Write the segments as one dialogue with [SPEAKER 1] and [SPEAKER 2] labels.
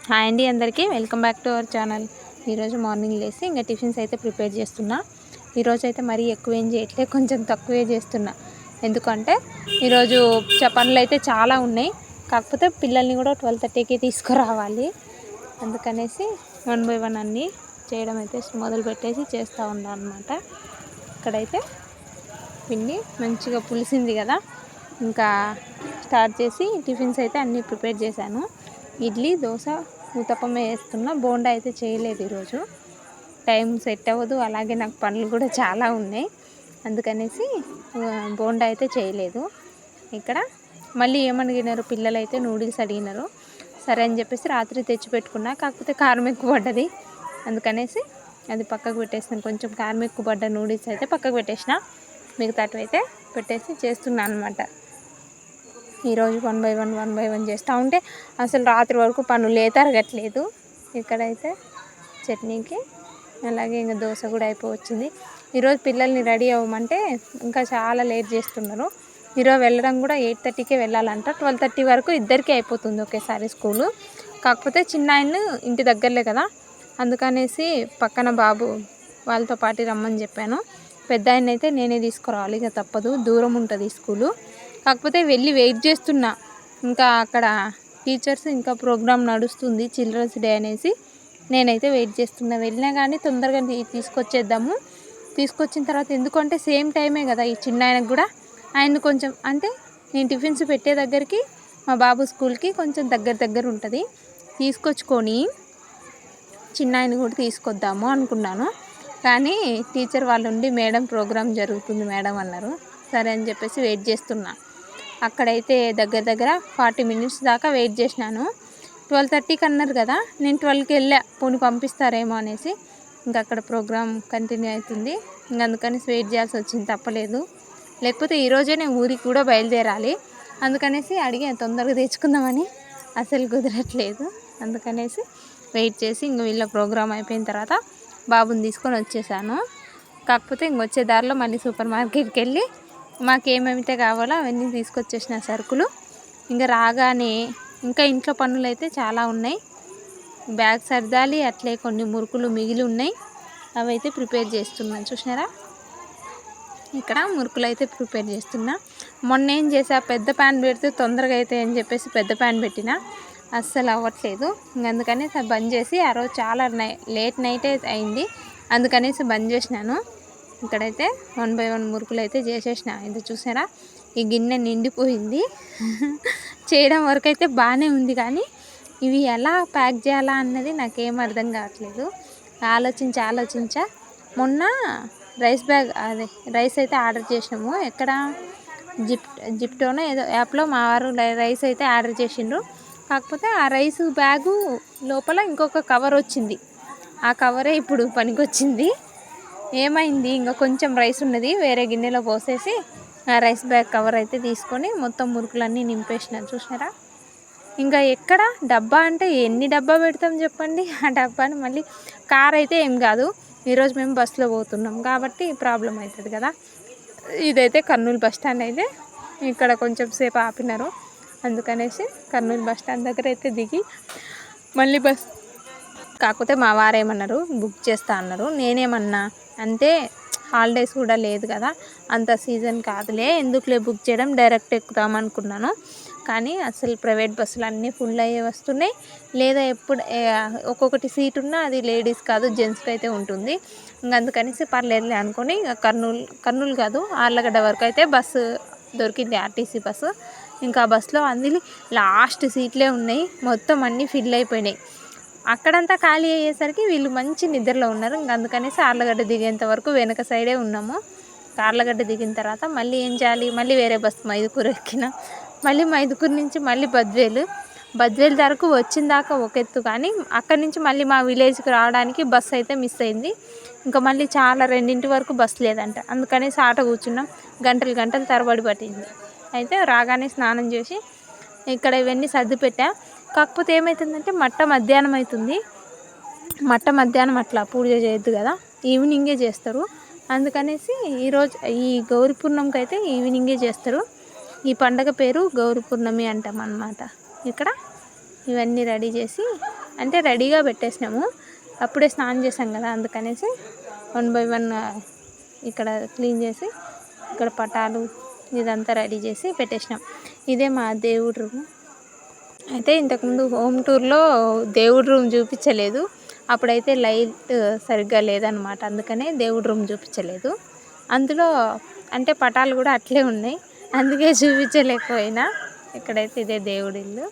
[SPEAKER 1] Hi అండి అందరికీ welcome back to our channel. ఈరోజు మార్నింగ్ లేసి ఇంకా టిఫిన్స్ అయితే ప్రిపేర్ చేస్తున్నా. ఈరోజు అయితే మరీ ఎక్కువ ఏం చేయట్లేదు, కొంచెం తక్కువే చేస్తున్నా. ఎందుకంటే ఈరోజు పనులు అయితే చాలా ఉన్నాయి. కాకపోతే పిల్లల్ని కూడా 12:30కి తీసుకురావాలి. అందుకనేసి 1 by 1 అన్నీ చేయడం అయితే మొదలు పెట్టేసి చేస్తూ ఉన్నాను అనమాట. ఇక్కడైతే పిండి మంచిగా పులిసింది కదా, ఇంకా స్టార్ట్ చేసి టిఫిన్స్ అయితే అన్నీ ప్రిపేర్ చేశాను. ఇడ్లీ, దోశ, ఊతప్పమే వేస్తున్నా. బోండా అయితే చేయలేదు ఈరోజు, టైం సెట్ అవ్వదు. అలాగే నాకు పనులు కూడా చాలా ఉన్నాయి, అందుకనేసి బోండా అయితే చేయలేదు. ఇక్కడ మళ్ళీ ఏమడిగినారు పిల్లలు అయితే నూడిల్స్ అడిగినారు. సరే అని చెప్పేసి రాత్రి తెచ్చి పెట్టుకున్నా. కాకపోతే కారం ఎక్కువ పడ్డది, అందుకనేసి అది పక్కకు పెట్టేసిన. కొంచెం కారం ఎక్కువ పడ్డ నూడిల్స్ అయితే పక్కకు పెట్టేసిన, మిగతావి అయితే పెట్టేసి చేస్తున్నాను అనమాట. ఈరోజు 1 by 1 చేస్తూ ఉంటే అసలు రాత్రి వరకు పనులు తరగట్లేదు. ఇక్కడైతే చట్నీకి అలాగే ఇంకా దోశ కూడా అయిపోవచ్చింది. ఈరోజు పిల్లల్ని రెడీ అవ్వమంటే ఇంకా చాలా లేట్ చేస్తున్నారు. ఈరోజు వెళ్ళడం కూడా 8:30కే వెళ్ళాలంట. 12:30 వరకు ఇద్దరికీ అయిపోతుంది ఒకేసారి స్కూలు. కాకపోతే చిన్న ఆయన ఇంటి దగ్గరలే కదా, అందుకనేసి పక్కన బాబు వాళ్ళతో పాటు రమ్మని చెప్పాను. పెద్ద ఆయన అయితే నేనే తీసుకురావాలి, ఇక తప్పదు, దూరం ఉంటుంది స్కూలు. కాకపోతే వెళ్ళి వెయిట్ చేస్తున్నా. ఇంకా అక్కడ టీచర్స్ ఇంకా ప్రోగ్రామ్ నడుస్తుంది, చిల్డ్రన్స్ డే అనేసి. నేనైతే వెయిట్ చేస్తున్నా. వెళ్ళినా కానీ తొందరగా తీసుకొచ్చేద్దాము. తీసుకొచ్చిన తర్వాత ఎందుకంటే సేమ్ టైమే కదా ఈ చిన్న ఆయనకు కూడా. ఆయన కొంచెం అంటే నేను టిఫిన్స్ పెట్టే దగ్గరికి మా బాబు స్కూల్కి కొంచెం దగ్గర ఉంటుంది. తీసుకొచ్చుకొని చిన్న ఆయన కూడా తీసుకొద్దాము అనుకున్నాను. కానీ టీచర్ వాళ్ళు ఉండి మేడం ప్రోగ్రామ్ జరుగుతుంది మేడం అన్నారు. సరే అని చెప్పేసి వెయిట్ చేస్తున్నా. అక్కడైతే దగ్గర 40 minutes దాకా వెయిట్ చేసినాను. 12:30కి అన్నారు కదా, నేను 12కి వెళ్ళా, పోనీ పంపిస్తారేమో అనేసి. ఇంకా అక్కడ ప్రోగ్రామ్ కంటిన్యూ అవుతుంది, ఇంకా అందుకని వెయిట్ చేయాల్సి వచ్చింది, తప్పలేదు. లేకపోతే ఈరోజే నేను ఊరికి కూడా బయలుదేరాలి. అందుకనేసి అడిగా తొందరగా తెచ్చుకుందామని, అసలు కుదరట్లేదు. అందుకనేసి వెయిట్ చేసి ఇంక వీళ్ళ ప్రోగ్రామ్ అయిపోయిన తర్వాత బాబుని తీసుకొని వచ్చేసాను. కాకపోతే ఇంకొచ్చే దారిలో మళ్ళీ సూపర్ మార్కెట్కి వెళ్ళి మాకేమైతే కావాలో అవన్నీ తీసుకొచ్చేసిన సరుకులు. ఇంకా రాగానే ఇంకా ఇంట్లో పనులు అయితే చాలా ఉన్నాయి. బ్యాగ్ సర్దాలి, అట్లే కొన్ని మురుకులు మిగిలి ఉన్నాయి, అవి అయితే ప్రిపేర్ చేస్తున్నాను. చూసినారా, ఇక్కడ మురుకులు అయితే ప్రిపేర్ చేస్తున్నా. మొన్న ఏం చేసా, పెద్ద ప్యాన్ పెడితే తొందరగా అయితే అని చెప్పేసి పెద్ద ప్యాన్ పెట్టిన, అస్సలు అవ్వట్లేదు. అందుకని బంద్ చేసి, ఆ రోజు చాలా లేట్ నైట్ అయింది, అందుకనేసి బంద్ చేసినాను. ఇక్కడైతే 1 by 1 మురుకులు అయితే చేసేసిన. ఇది చూసారా, ఈ గిన్నె నిండిపోయింది. చేయడం వరకు అయితే బాగానే ఉంది, కానీ ఇవి ఎలా ప్యాక్ చేయాలా అన్నది నాకేం అర్థం కావట్లేదు. ఆలోచించా. మొన్న రైస్ బ్యాగ్, అదే రైస్ అయితే ఆర్డర్ చేసినాము. ఎక్కడ జిప్టోనో ఏదో యాప్లో మా వారు రైస్ అయితే ఆర్డర్ చేసిండ్రు. కాకపోతే ఆ రైస్ బ్యాగు లోపల ఇంకొక కవర్ వచ్చింది. ఆ కవరే ఇప్పుడు పనికొచ్చింది. ఏమైంది, ఇంకా కొంచెం రైస్ ఉన్నది, వేరే గిన్నెలో పోసేసి ఆ రైస్ బ్యాగ్ కవర్ అయితే తీసుకొని మొత్తం మురుకులన్నీ నింపేసిన. చూసినారా, ఇంకా ఎక్కడ డబ్బా అంటే ఎన్ని డబ్బా పెడతాం చెప్పండి. ఆ డబ్బాని మళ్ళీ కార్ అయితే ఏం కాదు, ఈరోజు మేము బస్సులో పోతున్నాం కాబట్టి ప్రాబ్లం అవుతుంది కదా. ఇదైతే కర్నూలు బస్ స్టాండ్. అయితే ఇక్కడ కొంచెం సేపు ఆపినారు, అందుకనేసి కర్నూలు బస్ స్టాండ్ దగ్గర అయితే దిగి మళ్ళీ బస్. కాకపోతే మా వారేమన్నారు, బుక్ చేస్తా అన్నారు. నేనేమన్నా అంటే హాలిడేస్ కూడా లేదు కదా, అంత సీజన్ కాదులే, ఎందుకులే బుక్ చేయడం, డైరెక్ట్ ఎక్కుదాం అనుకున్నాను. కానీ అసలు ప్రైవేట్ బస్సులు అన్నీ ఫుల్ అయ్యే వస్తున్నాయి. లేదా ఎప్పుడు ఒక్కొక్కటి సీట్ ఉన్నా అది లేడీస్ కాదు, జెంట్స్కి అయితే ఉంటుంది. ఇంకా అందుకనేసి పర్లేదులే అనుకొని కర్నూలు కాదు, ఆర్లగడ్డ వరకు అయితే బస్సు దొరికింది, ఆర్టీసీ బస్సు. ఇంకా బస్సులో అందులో లాస్ట్ సీట్లే ఉన్నాయి, మొత్తం అన్నీ ఫిల్ అయిపోయినాయి. అక్కడంతా ఖాళీ అయ్యేసరికి వీళ్ళు మంచి నిద్రలో ఉన్నారు. ఇంకా అందుకనేసి ఆర్లగడ్డ దిగేంత వరకు వెనక సైడే ఉన్నాము. ఆర్లగడ్డ దిగిన తర్వాత మళ్ళీ ఏం చేయాలి, మళ్ళీ వేరే బస్సు మైదుకూరు ఎక్కిన. మళ్ళీ మైదుకూరు నుంచి మళ్ళీ బద్వేలు వరకు వచ్చిన దాకా ఒక ఎత్తు, కానీ అక్కడి నుంచి మళ్ళీ మా విలేజ్కి రావడానికి బస్సు అయితే మిస్ అయింది. ఇంకా మళ్ళీ చాలా 2 వరకు బస్సు లేదంట, అందుకనేసి ఆటో కూర్చున్నాం. గంటలు తరబడి పట్టింది. అయితే రాగానే స్నానం చేసి ఇక్కడ ఇవన్నీ సర్ది పెట్టా. కాకపోతే ఏమవుతుందంటే మధ్యాహ్నం అవుతుంది. మధ్యాహ్నం అట్లా పూజ చేయొద్దు కదా, ఈవినింగే చేస్తారు. అందుకనేసి ఈరోజు ఈ గౌరీ పూర్ణమికి అయితే ఈవినింగే చేస్తారు. ఈ పండగ పేరు గౌరీ పూర్ణమి అంటాం అన్నమాట. ఇక్కడ ఇవన్నీ రెడీ చేసి అంటే రెడీగా పెట్టేసినాము. అప్పుడే స్నానం చేసాం కదా, అందుకనేసి 1 by 1 ఇక్కడ క్లీన్ చేసి ఇక్కడ పటాలు ఇదంతా రెడీ చేసి పెట్టేసినాం. ఇదే మా దేవుడి రూమ్. అయితే ఇంతకుముందు హోమ్ టూర్లో దేవుడి రూమ్ చూపించలేదు, అప్పుడైతే లైట్ సరిగ్గా లేదనమాట, అందుకనే దేవుడి రూమ్ చూపించలేదు. అందులో అంటే పటాలు కూడా అట్లే ఉన్నాయి, అందుకే చూపించలేకపోయినా. ఇక్కడైతే ఇదే దేవుడి ఇల్లు.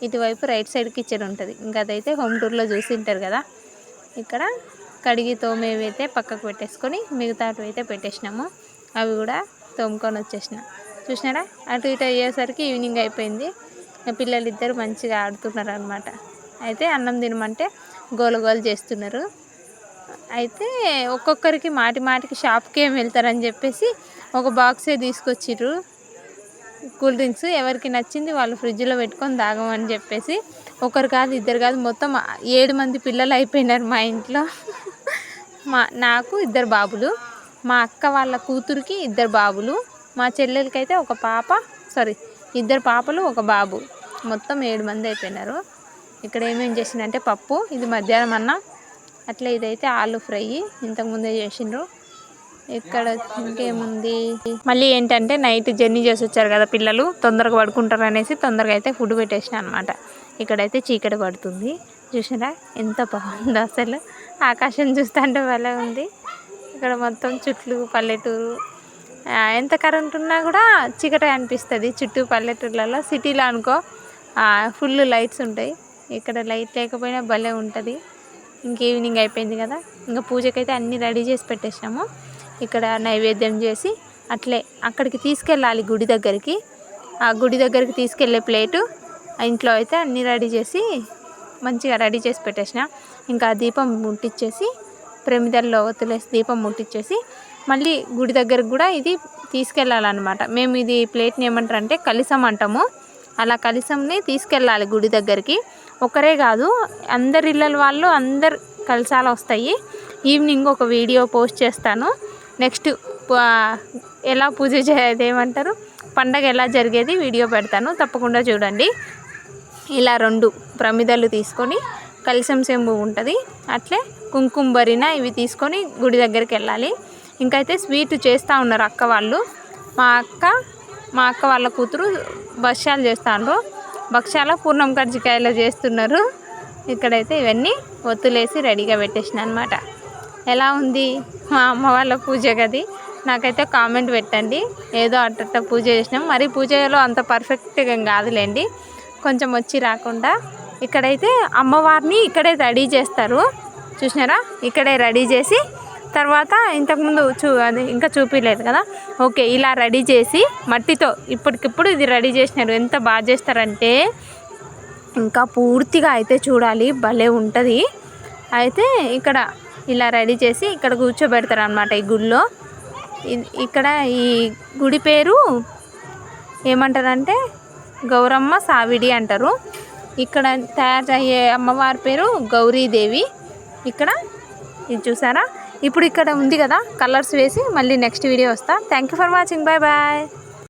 [SPEAKER 1] ఇటువైపు రైట్ సైడ్ కిచెన్ ఉంటుంది. ఇంకా అదైతే హోమ్ టూర్లో చూసి ఉంటారు కదా. ఇక్కడ కడిగి తోమేవి అయితే పక్కకు పెట్టేసుకొని మిగతావి అయితే పెట్టేసినాము. అవి కూడా తోముకొని వచ్చేసిన. చూసినారా, అటు ఇటు అయ్యేసరికి ఈవినింగ్ అయిపోయింది. పిల్లలు ఇద్దరు మంచిగా ఆడుతున్నారు అనమాట. అయితే అన్నం తినమంటే గోల చేస్తున్నారు. అయితే ఒక్కొక్కరికి మాటికి షాప్కి ఏం వెళ్తారని చెప్పేసి ఒక బాక్సే తీసుకొచ్చిర్రు కూల్ డ్రింక్స్. ఎవరికి నచ్చింది వాళ్ళు ఫ్రిడ్జ్లో పెట్టుకొని తాగమని చెప్పేసి. ఒకరు కాదు, ఇద్దరు కాదు, మొత్తం 7 మంది పిల్లలు అయిపోయినారు మా ఇంట్లో. నాకు 2 బాబులు, మా అక్క వాళ్ళ కూతురికి 2 బాబులు, మా చెల్లెలకైతే 2 పాపలు 1 బాబు, మొత్తం 7 మంది అయిపోయినారు. ఇక్కడ ఏమేం చేసిందంటే పప్పు, ఇది మధ్యాహ్నం అన్నం, అట్లా ఇదైతే ఆలు ఫ్రై ఇంతకుముందే చేసిండ్రు. ఇక్కడ ఇంకేముంది, మళ్ళీ ఏంటంటే నైట్ జర్నీ చేసి వచ్చారు కదా పిల్లలు, తొందరగా పడుకుంటారు అనేసి తొందరగా అయితే ఫుడ్ పెట్టేసిన అనమాట. ఇక్కడైతే చీకటి పడుతుంది. చూసినా ఎంత బాగుందో అసలు, ఆకాశం చూస్తుంటే భలే ఉంది. ఇక్కడ మొత్తం చుట్లు పల్లెటూరు, ఎంత కరెంట్ ఉన్నా కూడా చీకటి అనిపిస్తుంది చుట్టూ పల్లెటూర్లలో. సిటీలో అనుకో ఫుల్ లైట్స్ ఉంటాయి, ఇక్కడ లైట్ లేకపోయినా భలే ఉంటుంది. ఇంక ఈవినింగ్ అయిపోయింది కదా, ఇంకా పూజకైతే అన్నీ రెడీ చేసి పెట్టేసాము. ఇక్కడ నైవేద్యం చేసి అట్లే అక్కడికి తీసుకెళ్ళాలి గుడి దగ్గరికి. ఆ గుడి దగ్గరికి తీసుకెళ్ళే ప్లేటు ఇంట్లో అయితే అన్నీ రెడీ చేసి మంచిగా రెడీ చేసి పెట్టేసిన. ఇంకా దీపం ముట్టించేసి ప్రమిదల్లో వదిలేసి దీపం ముట్టించేసి మళ్ళీ గుడి దగ్గరకు కూడా ఇది తీసుకెళ్ళాలన్నమాట. మేము ఇది ప్లేట్ని ఏమంటారంటే కలశం అంటాము. అలా కలశంని తీసుకెళ్ళాలి గుడి దగ్గరికి. ఒకరే కాదు, అందరి ఇళ్ళ వాళ్ళు అందరు కలశాలు వస్తాయి. ఈవినింగ్ ఒక వీడియో పోస్ట్ చేస్తాను. నెక్స్ట్ ఎలా పూజ ఏమంటారు పండగ ఎలా జరిగేది వీడియో పెడతాను, తప్పకుండా చూడండి. ఇలా 2 ప్రమిదలు తీసుకొని కలశం చెంబు ఉంటుంది, అట్లే కుంకుమ బరిన ఇవి తీసుకొని గుడి దగ్గరికి వెళ్ళాలి. ఇంకైతే స్వీట్ చేస్తూ ఉన్నారు అక్క వాళ్ళు. మా అక్క వాళ్ళ కూతురు భక్ష్యాలు చేస్తాండ్రు. భక్ష్యాల పూర్ణం కజ్జికాయలు చేస్తున్నారు. ఇక్కడైతే ఇవన్నీ ఒత్తులేసి రెడీగా పెట్టేసిన అనమాట. ఎలా ఉంది మా అమ్మ వాళ్ళ పూజ గది? నాకైతే కామెంట్ పెట్టండి. ఏదో అట్ట పూజ చేసినాం, మరి పూజలో అంత పర్ఫెక్ట్గా కాదులేండి, కొంచెం వచ్చి రాకుండా. ఇక్కడైతే అమ్మవారిని ఇక్కడే రెడీ చేస్తారు. చూసినారా, ఇక్కడే రెడీ చేసి తర్వాత ఇంతకుముందు అది ఇంకా చూపించలేదు కదా. ఓకే, ఇలా రెడీ చేసి మట్టితో ఇప్పటికిప్పుడు ఇది రెడీ చేసినారు. ఎంత బాగా చేస్తారంటే ఇంకా పూర్తిగా అయితే చూడాలి, భలే ఉంటుంది. అయితే ఇక్కడ ఇలా రెడీ చేసి ఇక్కడ కూర్చోబెడతారు అన్నమాట ఈ గుడిలో. ఇక్కడ ఈ గుడి పేరు ఏమంటారంటే గౌరమ్మ సావిడి అంటారు. ఇక్కడ తయారు అయ్యే అమ్మవారి పేరు గౌరీదేవి. ఇక్కడ ఇది చూసారా, ఇప్పుడు ఇక్కడ ఉంది కదా కలర్స్ వేసి. మళ్ళీ నెక్స్ట్ వీడియో వస్తా. Thank you for watching, bye bye.